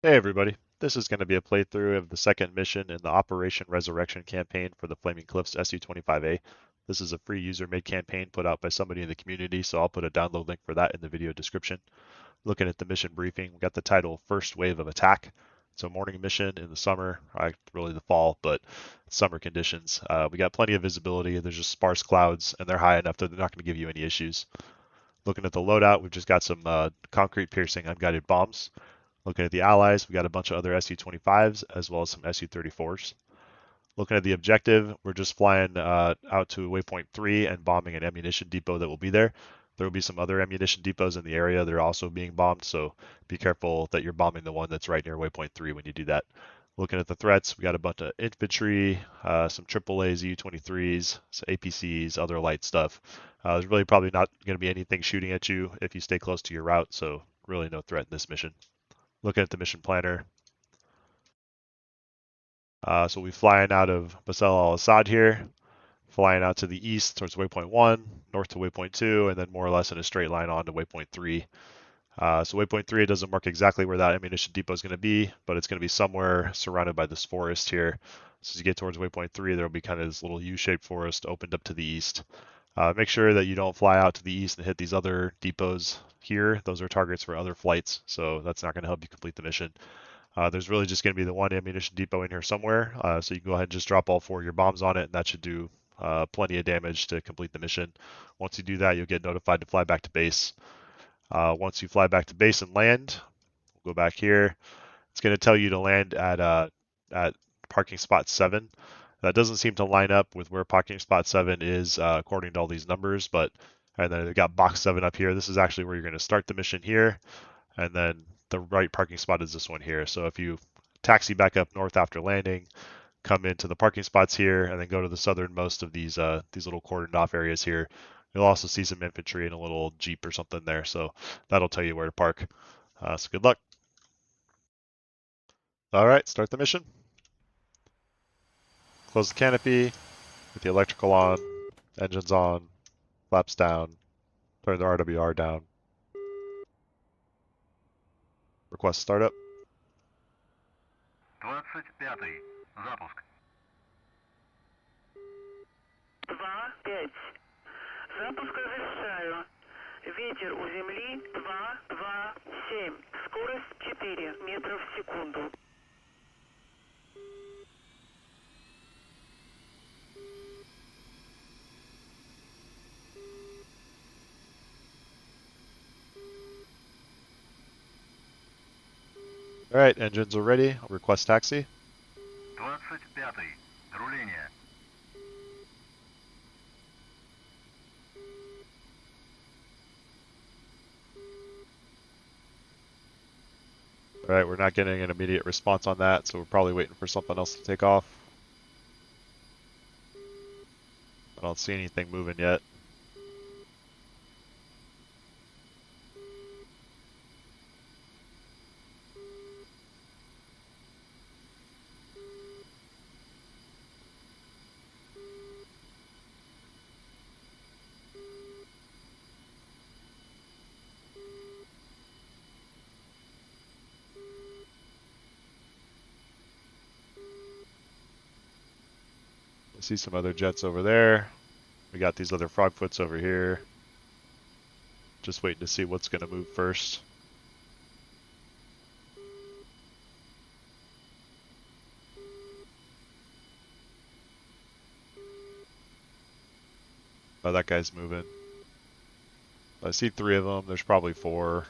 Hey everybody, this is going to be a playthrough of the second mission in the Operation Resurrection campaign for the Flaming Cliffs Su-25A. This is a free user-made campaign put out by somebody in the community, so I'll put a download link for that in the video description. Looking at the mission briefing, we got the title First Wave of Attack. It's a morning mission in the summer, really the fall, but summer conditions. We got plenty of visibility. There's just sparse clouds, and they're high enough that they're not going to give you any issues. Looking at the loadout, we've just got some concrete piercing unguided bombs. Looking at the allies, we got a bunch of other Su-25s as well as some Su-34s. Looking at the objective, we're just flying out to waypoint 3 and bombing an ammunition depot that will be there. There will be some other ammunition depots in the area that are also being bombed, so be careful that you're bombing the one that's right near waypoint 3 when you do that. Looking at the threats, we got a bunch of infantry, some AAA ZU-23s, some APCs, other light stuff. There's really probably not going to be anything shooting at you if you stay close to your route, so really no threat in this mission. Looking at the mission planner. So we'll be flying out of Basel al-Assad here, flying out to the east towards waypoint 1, north to waypoint 2, and then more or less in a straight line on to waypoint 3. So waypoint 3, it doesn't mark exactly where that ammunition depot is going to be, but it's going to be somewhere surrounded by this forest here. So as you get towards waypoint 3, there will be kind of this little U-shaped forest opened up to the east. Make sure that you don't fly out to the east and hit these other depots here. Those are targets for other flights, so that's not going to help you complete the mission. There's really just going to be the one ammunition depot in here somewhere, so you can go ahead and just drop all 4 of your bombs on it, and that should do plenty of damage to complete the mission. Once you do that, you'll get notified to fly back to base. Once you fly back to base and land, we'll go back here. It's going to tell you to land at parking spot 7. That doesn't seem to line up with where parking spot 7 is according to all these numbers, but and then they've got box 7 up here. This is actually where you're going to start the mission here, and then the right parking spot is this one here. So if you taxi back up north after landing, come into the parking spots here, and then go to the southernmost of these little cordoned off areas here, you'll also see some infantry and a little jeep or something there. So that'll tell you where to park. So good luck. All right, start the mission. Close the canopy, get the electrical on, engines on, flaps down, turn the RWR down. Request startup. 25-й. Запуск. 2-5. Запуск разрешаю. Ветер у земли 2-2-7. Скорость 4 метров в секунду. All right, engines are ready. I'll request taxi. 25-й. Руление. All right, we're not getting an immediate response on that, so we're probably waiting for something else to take off. I don't see anything moving yet. I see some other jets over there. We got these other frogfoots over here. Just waiting to see what's going to move first. Oh, that guy's moving. I see 3 of them. There's probably 4.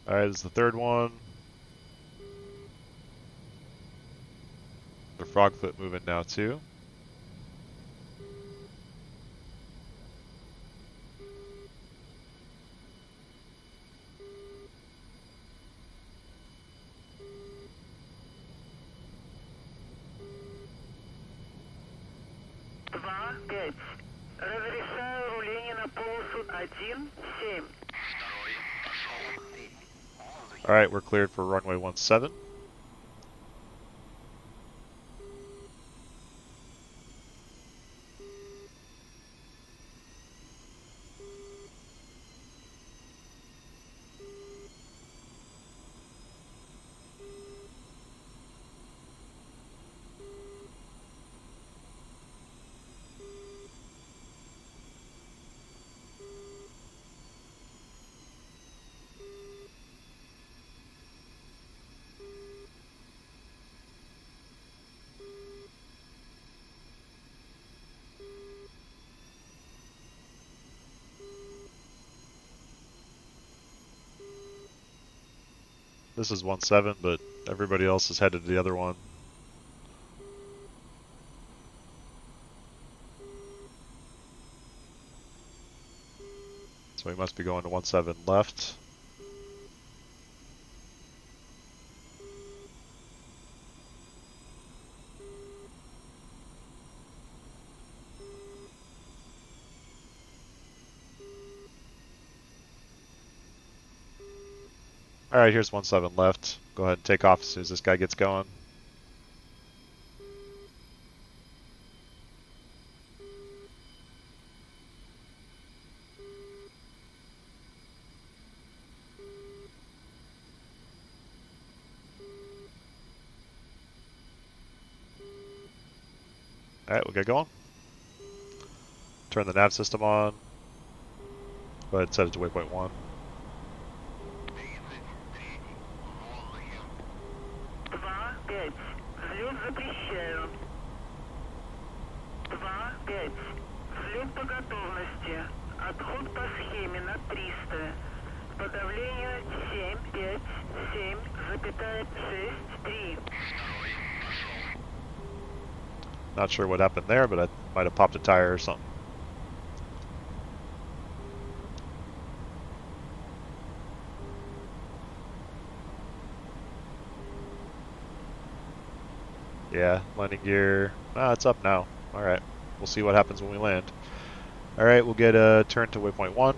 Alright, this is the third one. The Frogfoot moving now too. Разрешаю руление на полосу 1-7. Alright, we're cleared for runway 17. This is 17, but everybody else is headed to the other one. So we must be going to 17 left. Alright, here's 17 left. Go ahead and take off as soon as this guy gets going. Alright, we'll get going. Turn the nav system on. Go ahead and set it to waypoint 1. Взлет запрещаю. 2-5. Взлет по готовности. Отход по схеме на 300. По давлению 7,5,7,6,3. Not sure what happened there, but I might have popped a tire or something. Yeah, landing gear. It's up now. Alright, we'll see what happens when we land. Alright, we'll get a turn to waypoint 1.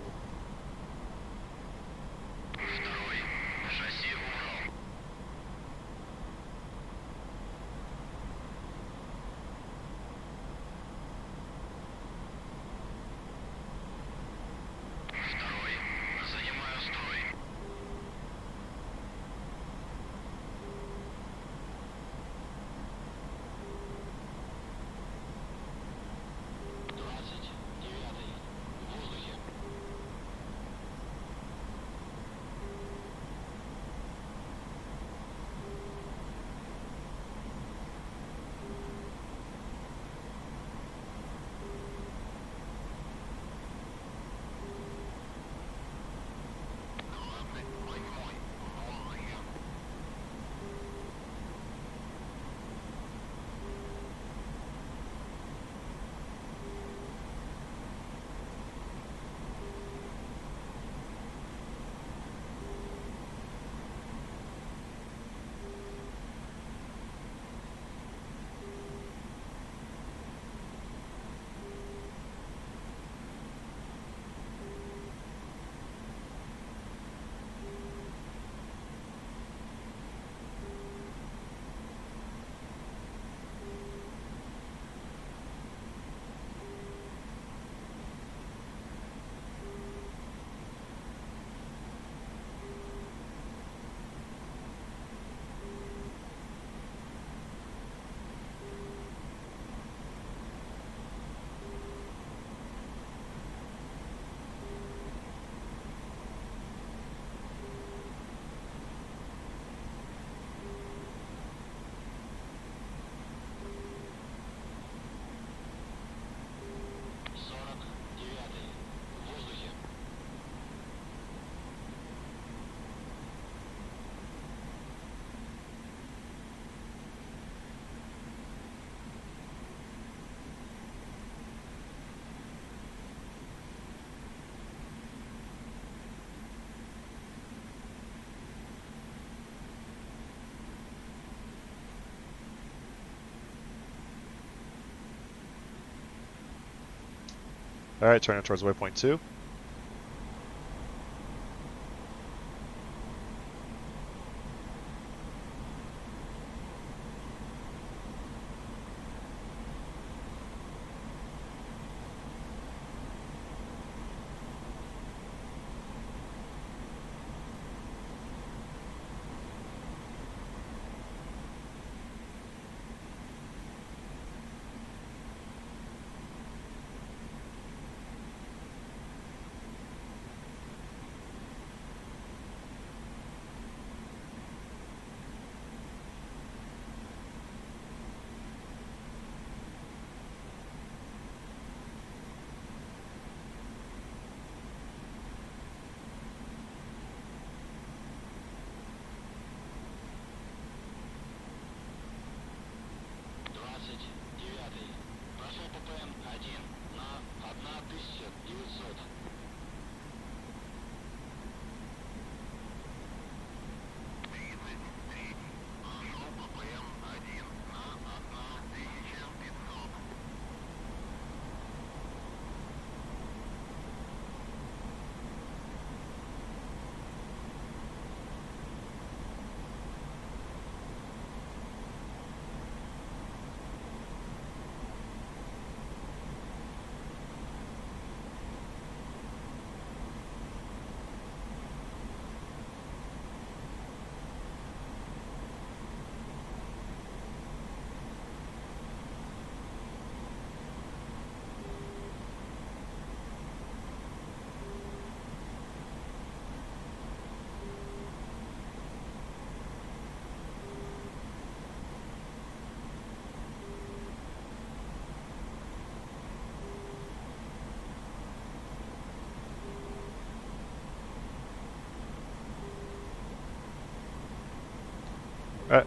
All right, turning towards waypoint 2.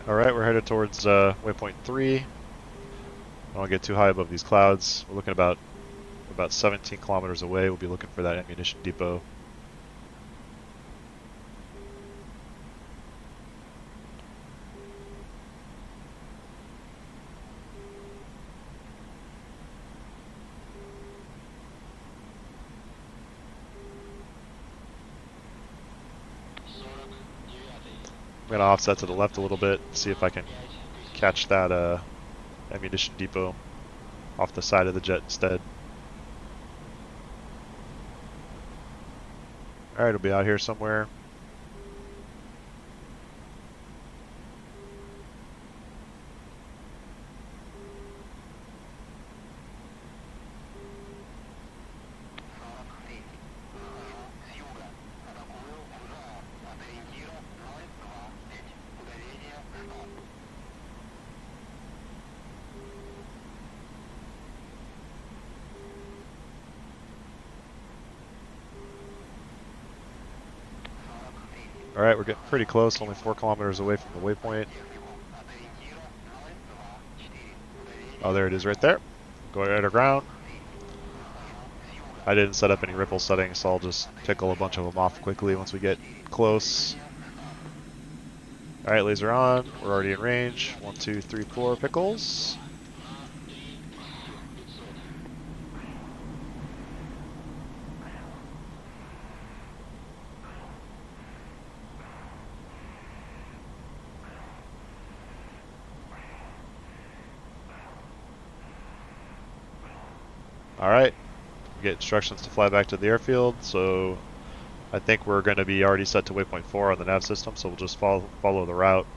All right, we're headed towards waypoint 3. I don't want to get too high above these clouds. We're looking about 17 kilometers away. We'll be looking for that ammunition depot. I'm going to offset to the left a little bit, see if I can catch that ammunition depot off the side of the jet instead. Alright, it'll be out here somewhere. Alright, we're getting pretty close, only 4 kilometers away from the waypoint. Oh, there it is right there. Going underground. I didn't set up any ripple settings, so I'll just tickle a bunch of them off quickly once we get close. Alright, laser on. We're already in range. 1, 2, 3, 4 pickles. Alright, get instructions to fly back to the airfield, so I think we're going to be already set to waypoint 4 on the nav system, so we'll just follow the route.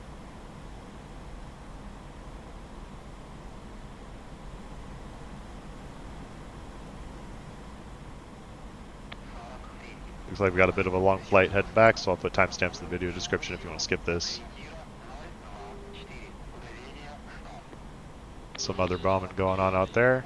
Looks like we got a bit of a long flight heading back, so I'll put timestamps in the video description if you want to skip this. Some other bombing going on out there.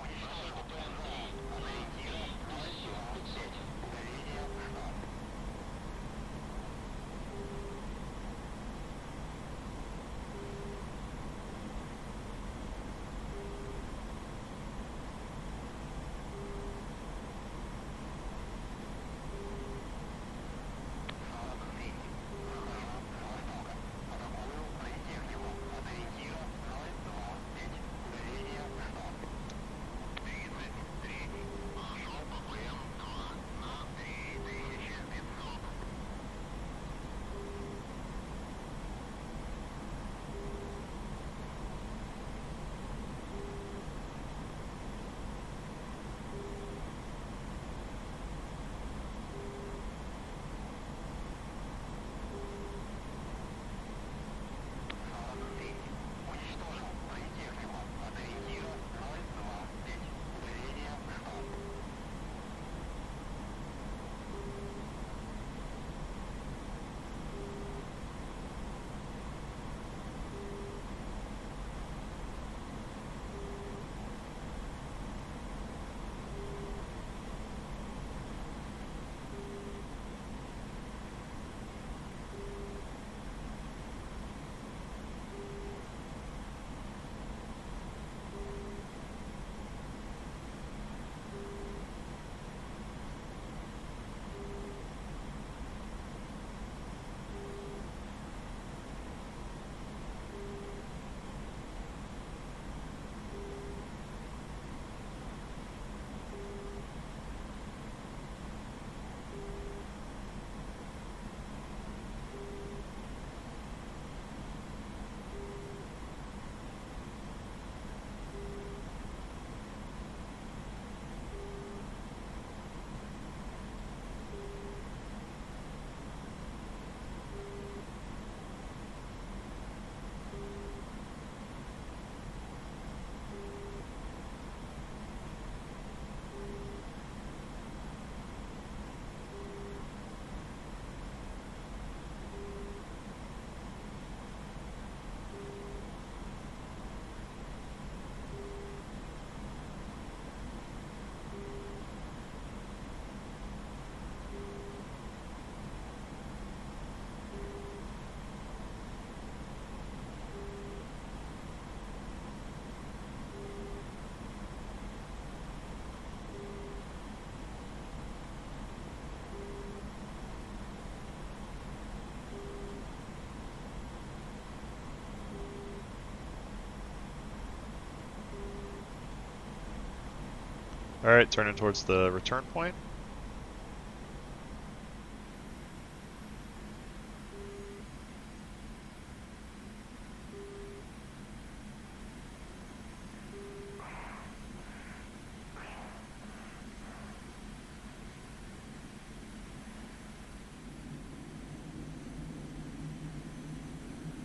Alright, turning towards the return point.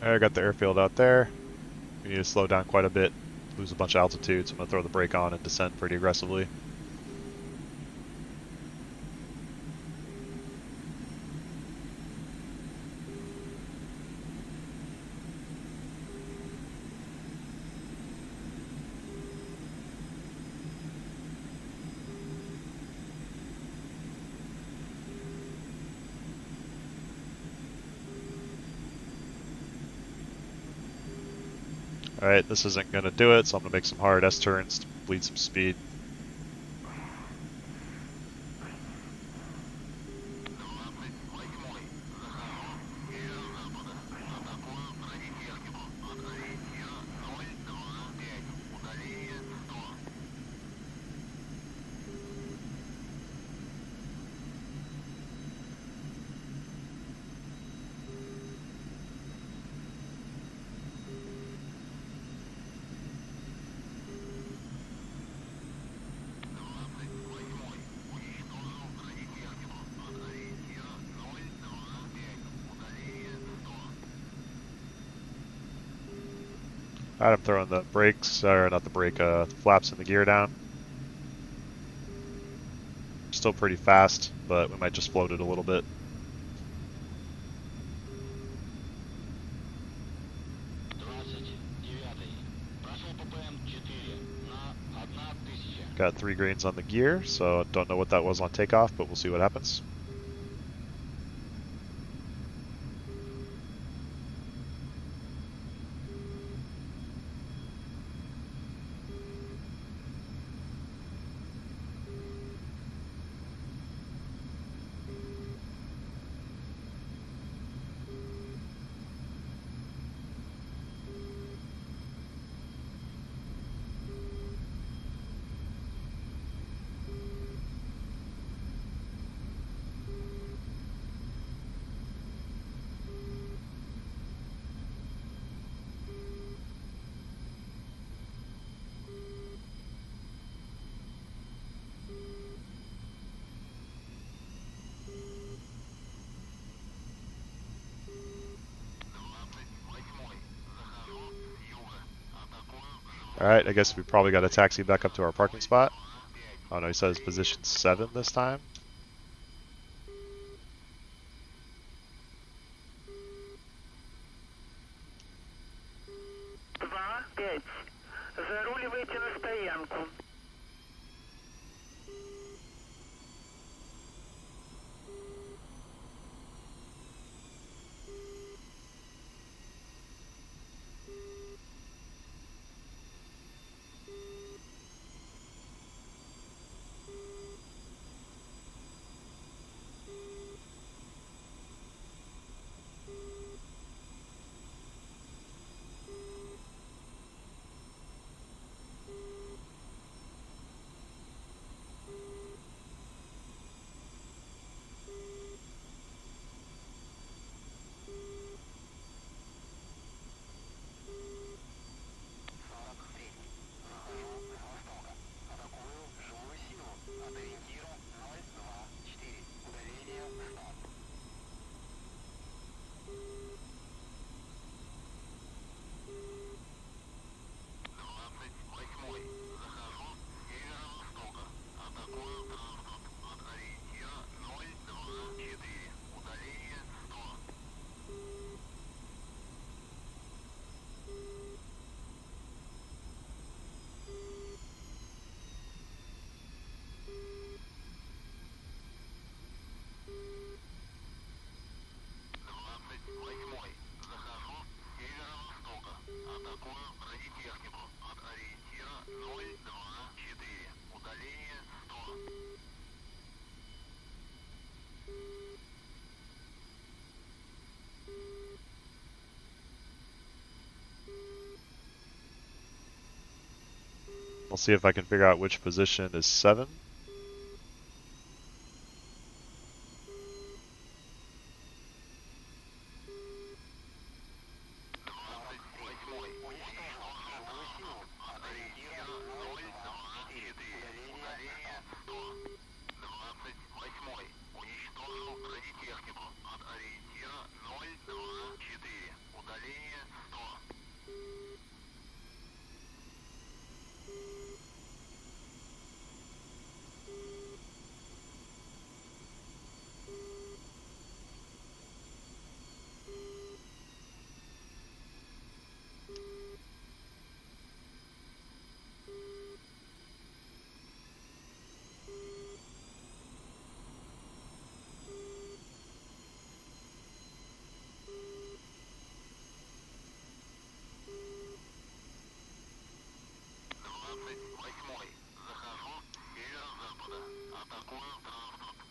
I got the airfield out there. We need to slow down quite a bit, lose a bunch of altitude, so I'm going to throw the brake on and descend pretty aggressively. Alright, this isn't going to do it, so I'm going to make some hard S-turns to bleed some speed. Alright, I'm throwing the brakes, or not the brake, the flaps and the gear down. Still pretty fast, but we might just float it a little bit. Got 3 grains on the gear, so don't know what that was on takeoff, but we'll see what happens. Alright, I guess we probably got to taxi back up to our parking spot. Oh no, he says position 7 this time. Заруливайте на стоянку. see if I can figure out which position is 7.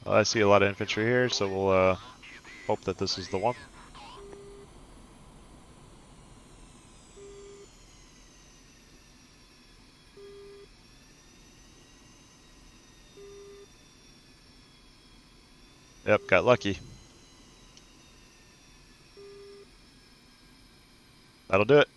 Well, I see a lot of infantry here, so we'll hope that this is the one. Yep, got lucky. That'll do it.